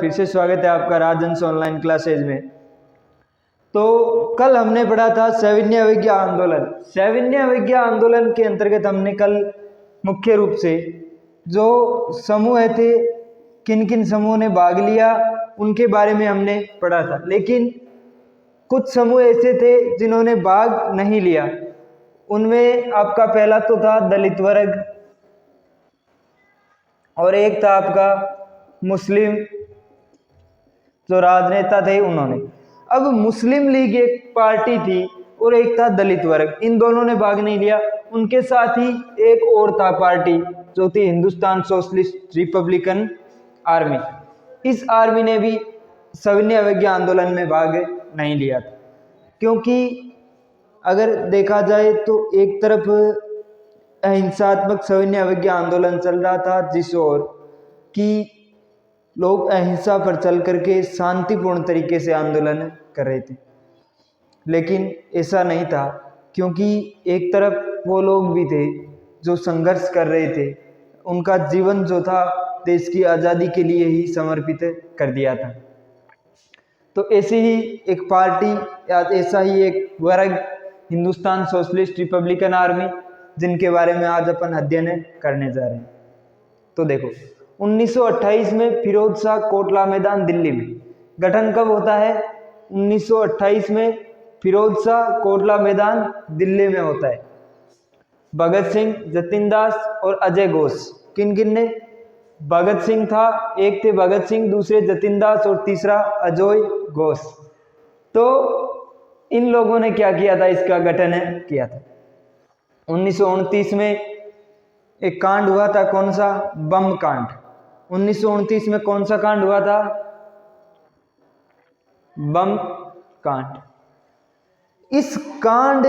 फिर से स्वागत है आपका राजहंस ऑनलाइन क्लासेज में। तो कल हमने पढ़ा था सविनय अवज्ञा आंदोलन। सविनय अवज्ञा आंदोलन के अंतर्गत हमने कल मुख्य रूप से जो समूह थे, किन किन समूहों ने भाग लिया, उनके बारे में हमने पढ़ा था। लेकिन कुछ समूह ऐसे थे जिन्होंने भाग नहीं लिया। उनमें आपका पहला तो था दलित वर्ग, और एक था आपका मुस्लिम जो राजनेता थे उन्होंने। अब मुस्लिम लीग एक पार्टी थी और एक था दलित वर्ग, इन दोनों ने भाग नहीं लिया। उनके साथ ही एक और था पार्टी जो थी हिंदुस्तान सोशलिस्ट रिपब्लिकन आर्मी। इस आर्मी ने भी सविनय अवज्ञा आंदोलन में भाग नहीं लिया था, क्योंकि अगर देखा जाए तो एक तरफ अहिंसात्मक सविनय अवज्ञा आंदोलन चल रहा था, जिस ओर कि लोग अहिंसा पर चल करके शांतिपूर्ण तरीके से आंदोलन कर रहे थे। लेकिन ऐसा नहीं था, क्योंकि एक तरफ वो लोग भी थे जो संघर्ष कर रहे थे, उनका जीवन जो था देश की आज़ादी के लिए ही समर्पित कर दिया था। तो ऐसी ही एक पार्टी या ऐसा ही एक वर्ग हिंदुस्तान सोशलिस्ट रिपब्लिकन आर्मी, जिनके बारे में आज अपन अध्ययन करने जा रहे हैं। तो देखो, 1928 में फिरोज शाह कोटला मैदान दिल्ली में गठन कब होता है? 1928 में फिरोज शाह कोटला मैदान दिल्ली में होता है। भगत सिंह, जतिन दास और अजय घोष, किन किन ने? भगत सिंह था, एक थे भगत सिंह, दूसरे जतिन दास और तीसरा अजय घोष। तो इन लोगों ने क्या किया था? इसका गठन किया था। 1929 में एक कांड हुआ था, कौन सा? बम कांड। 1929 में कौन सा कांड हुआ था? बम कांड। इस कांड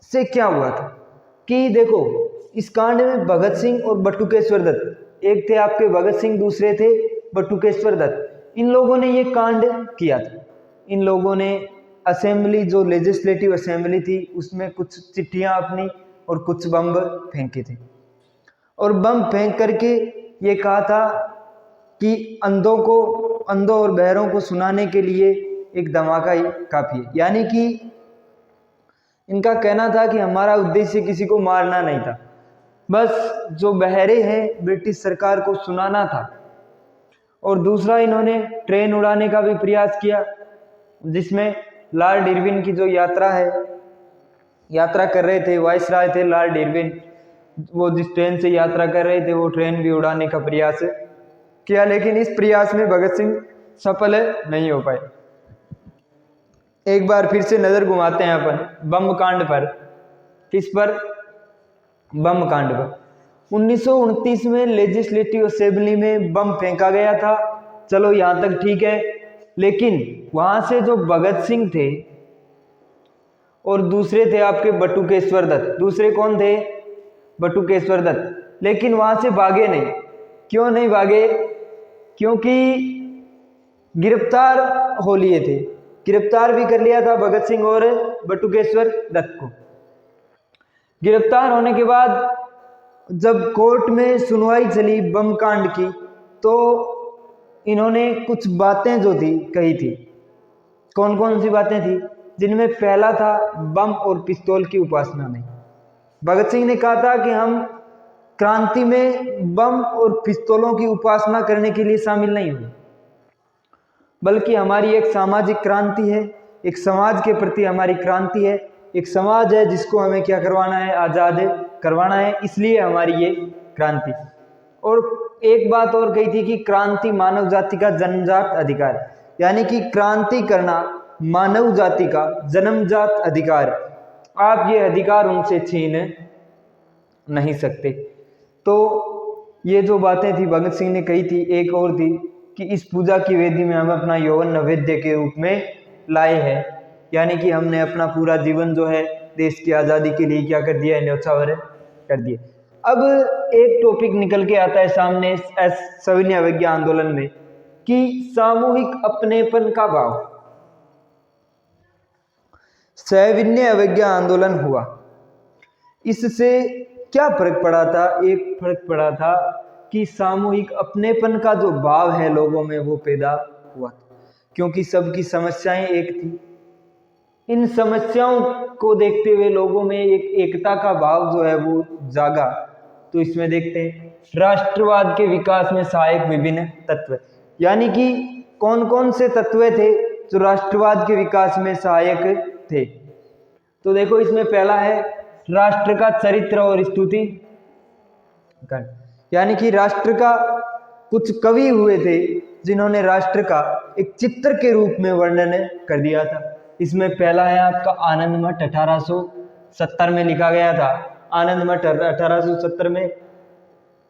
से क्या हुआ था कि देखो, इस कांड में भगत सिंह और बटुकेश्वर दत्त, एक थे आपके भगत सिंह, दूसरे थे बटुकेश्वर दत्त, इन लोगों ने ये कांड किया था। इन लोगों ने असेंबली, जो लेजिस्लेटिव असेंबली थी, उसमें कुछ चिट्ठियां अपनी और कुछ बम फेंके थे, और बम फेंक करके ये कहा था कि अंधों और बहरों को सुनाने के लिए एक धमाका ही काफी है। यानी कि इनका कहना था कि हमारा उद्देश्य किसी को मारना नहीं था, बस जो बहरे हैं ब्रिटिश सरकार को सुनाना था। और दूसरा, इन्होंने ट्रेन उड़ाने का भी प्रयास किया, जिसमें लॉर्ड इरविन की जो यात्रा कर रहे थे, वाइसराय थे लॉर्ड इरविन, वो जिस ट्रेन से यात्रा कर रहे थे वो ट्रेन भी उड़ाने का प्रयास किया। लेकिन इस प्रयास में भगत सिंह सफल नहीं हो पाए। एक बार फिर से नजर घुमाते हैं अपन बम कांड पर। किस पर? बम कांड पर। 1929 में लेजिस्लेटिव असेंबली में बम फेंका गया था, चलो यहां तक ठीक है। लेकिन वहां से जो भगत सिंह थे और दूसरे थे आपके बटुकेश्वर दत्त, दूसरे कौन थे? बटुकेश्वर दत्त, लेकिन वहां से भागे नहीं। क्यों नहीं भागे? क्योंकि गिरफ्तार हो लिए थे, गिरफ्तार भी कर लिया था भगत सिंह और बटुकेश्वर दत्त को। गिरफ्तार होने के बाद जब कोर्ट में सुनवाई चली बम कांड की, तो इन्होंने कुछ बातें जो थी कही थी। कौन कौन सी बातें थी? जिनमें पहला था बम और पिस्तौल की उपासना नहीं। भगत सिंह ने कहा था कि हम क्रांति में बम और पिस्तौलों की उपासना करने के लिए शामिल नहीं हुए, बल्कि हमारी एक सामाजिक क्रांति है, एक समाज के प्रति हमारी क्रांति है, एक समाज है जिसको हमें क्या करवाना है? आजाद करवाना है, इसलिए हमारी ये क्रांति। और एक बात और कही थी कि क्रांति मानव जाति का जन्मजात अधिकार, यानी कि क्रांति करना मानव जाति का जन्मजात अधिकार, आप ये अधिकार उनसे छीन नहीं सकते। तो ये जो बातें थी भगत सिंह ने कही थी। एक और थी कि इस पूजा की वेदी में हम अपना यौवन नैवेद्य के रूप में लाए हैं, यानी कि हमने अपना पूरा जीवन जो है देश की आज़ादी के लिए क्या कर दिया है? न्यौछावर कर दिया। अब एक टॉपिक निकल के आता है सामने सविनय अवज्ञा आंदोलन में कि सामूहिक अपनेपन का भाव। सविनय अवज्ञा आंदोलन हुआ, इससे क्या फर्क पड़ा था? एक फर्क पड़ा था कि सामूहिक अपनेपन का जो भाव है लोगों में वो पैदा हुआ, क्योंकि सबकी समस्याएं एक थी। इन समस्याओं को देखते हुए लोगों में एक एकता का भाव जो है वो जागा। तो इसमें देखते हैं राष्ट्रवाद के विकास में सहायक विभिन्न तत्व, यानी कि कौन कौन से तत्व थे जो राष्ट्रवाद के विकास में सहायक थे। तो देखो इसमें पहला है राष्ट्र का चरित्र और स्तुति, यानी कि राष्ट्र का कुछ कवि हुए थे जिन्होंने राष्ट्र का एक चित्र के रूप में वर्णन कर दिया था। इसमें पहला है आपका आनंद मठ 1870 में लिखा गया था। आनंद मठ 1870 में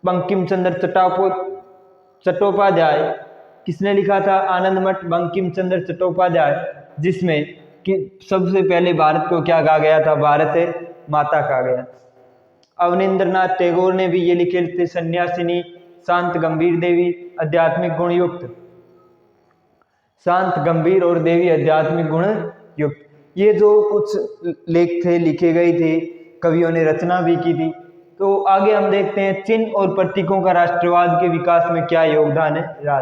बंकिम चंद्र चट्टोपाध्याय, किसने लिखा था आनंद मठ? बंकिम चंद्र चट्टोपाध्याय, जिसमें कि सबसे पहले भारत को क्या कहा गया था? भारत माता कहा गया। अवनींद्रनाथ टैगोर ने भी ये लिखे थे, सन्यासिनी शांत गंभीर देवी आध्यात्मिक गुण युक्त, शांत गंभीर और देवी आध्यात्मिक गुण युक्त। ये जो कुछ लेख थे लिखे गए थे, कवियों ने रचना भी की थी। तो आगे हम देखते हैं चिन्ह और प्रतीकों का राष्ट्रवाद के विकास में क्या योगदान है रहा।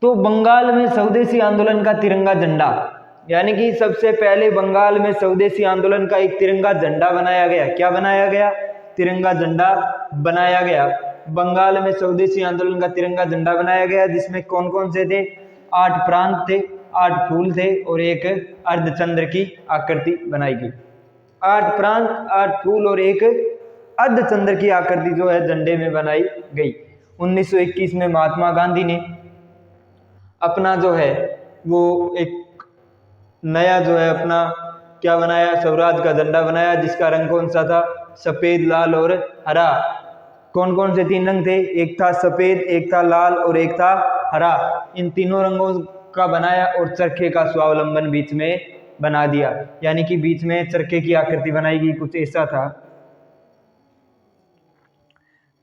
तो बंगाल में स्वदेशी आंदोलन का तिरंगा झंडा, यानी कि सबसे पहले बंगाल में स्वदेशी आंदोलन का एक तिरंगा झंडा बनाया गया। क्या बनाया गया? तिरंगा झंडा बनाया गया। बंगाल में स्वदेशी आंदोलन का तिरंगा झंडा बनाया गया, जिसमें कौन कौन से थे? 8 प्रांत थे, 8 फूल थे और एक अर्धचंद्र की आकृति बनाई गई। 8 प्रांत, 8 फूल और एक अर्धचंद्र की आकृति जो है झंडे में बनाई गई। 1921 में महात्मा गांधी ने अपना जो है वो एक नया जो है अपना क्या बनाया? स्वराज का झंडा बनाया, जिसका रंग कौन सा था? सफेद, लाल और हरा। कौन कौन से 3 रंग थे? एक था सफेद, एक था लाल और एक था हरा। इन तीनों रंगों का बनाया और चरखे का स्वावलंबन बीच में बना दिया, यानी कि बीच में चरखे की आकृति बनाई गई। कुछ ऐसा था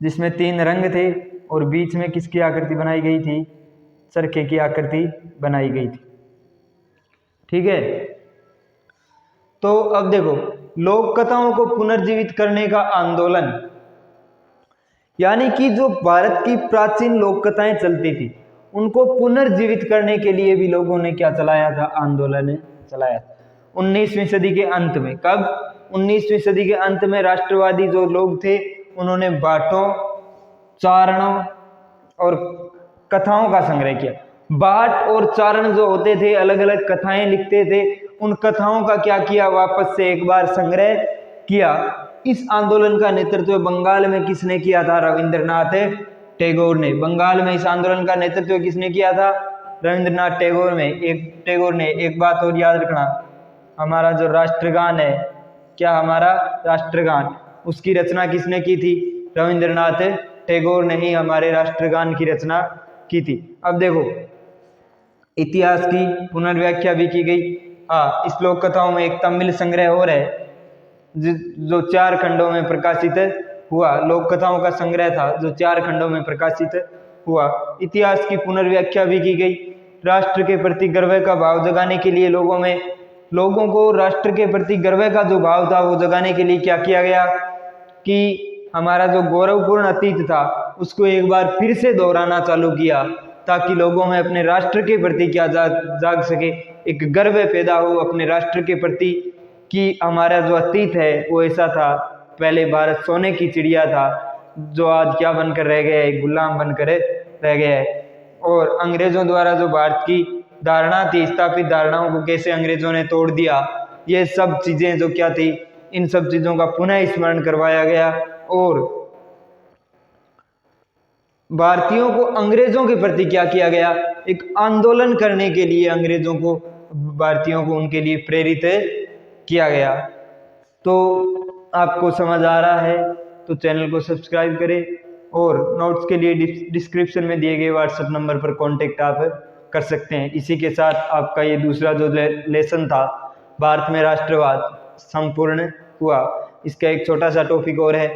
जिसमें 3 रंग थे और बीच में किसकी आकृति बनाई गई थी? चरखे की आकृति बनाई गई थी। ठीक है। तो अब देखो लोक कथाओं को पुनर्जीवित करने का आंदोलन, यानी कि जो भारत की प्राचीन लोक कथाएं चलती थी उनको पुनर्जीवित करने के लिए भी लोगों ने क्या चलाया था? आंदोलन चलाया। 19वीं सदी के अंत में, कब? 19वीं सदी के अंत में राष्ट्रवादी जो लोग थे उन्होंने बाटों, चारणों और कथाओं का संग्रह किया। बाट और चारण जो होते थे अलग अलग कथाएं लिखते थे, उन कथाओं का क्या किया? वापस से एक बार संग्रह किया। इस आंदोलन का नेतृत्व बंगाल में किसने किया था? रविंद्रनाथ टैगोर ने। बंगाल में इस आंदोलन का नेतृत्व किसने किया था? रविंद्रनाथ टैगोर ने। एक बात और याद रखना, हमारा जो राष्ट्रगान है, क्या हमारा राष्ट्रगान, उसकी रचना किसने की थी? रविंद्रनाथ टैगोर ने ही हमारे राष्ट्रगान की रचना की थी। अब देखो इतिहास की पुनर्व्याख्या भी की गई। इस लोक कथाओं में एक तमिल संग्रह और है जो 4 खंडों में प्रकाशित हुआ। लोक कथाओं का संग्रह था जो 4 खंडों में प्रकाशित हुआ। इतिहास की पुनर्व्याख्या भी की गई। राष्ट्र के प्रति गर्व का भाव जगाने के लिए लोगों को राष्ट्र के प्रति गर्व का जो भाव था वो जगाने के लिए क्या किया गया कि हमारा जो गौरवपूर्ण अतीत था उसको एक बार फिर से दोहराना चालू किया, ताकि लोगों में अपने राष्ट्र के प्रति क्या जाग सके, एक गर्व पैदा हो अपने राष्ट्र के प्रति कि हमारा जो अतीत है वो ऐसा था। पहले भारत सोने की चिड़िया था जो आज क्या बनकर रह गया है? गुलाम बनकर रह गया है। और अंग्रेजों द्वारा जो भारत की धारणा थी, स्थापित धारणाओं को कैसे अंग्रेजों ने तोड़ दिया, ये सब चीजें जो क्या थी, इन सब चीजों का पुनः स्मरण करवाया गया। और भारतीयों को अंग्रेजों के प्रति क्या किया गया? एक आंदोलन करने के लिए अंग्रेजों को, भारतीयों को उनके लिए प्रेरित किया गया। तो आपको समझ आ रहा है तो चैनल को सब्सक्राइब करें और नोट्स के लिए डिस्क्रिप्शन में दिए गए व्हाट्सएप नंबर पर कांटेक्ट आप कर सकते हैं। इसी के साथ आपका ये दूसरा जो लेसन था भारत में राष्ट्रवाद संपूर्ण हुआ। इसका एक छोटा सा टॉपिक और है।